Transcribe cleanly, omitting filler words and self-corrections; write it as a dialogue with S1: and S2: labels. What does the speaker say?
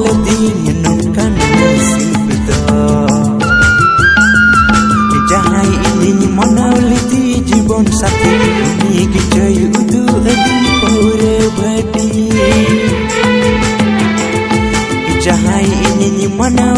S1: ledinya nungkan silpito jahai ini mana leti jibon sakit ini kicay udu adi pore badi jahai ini mana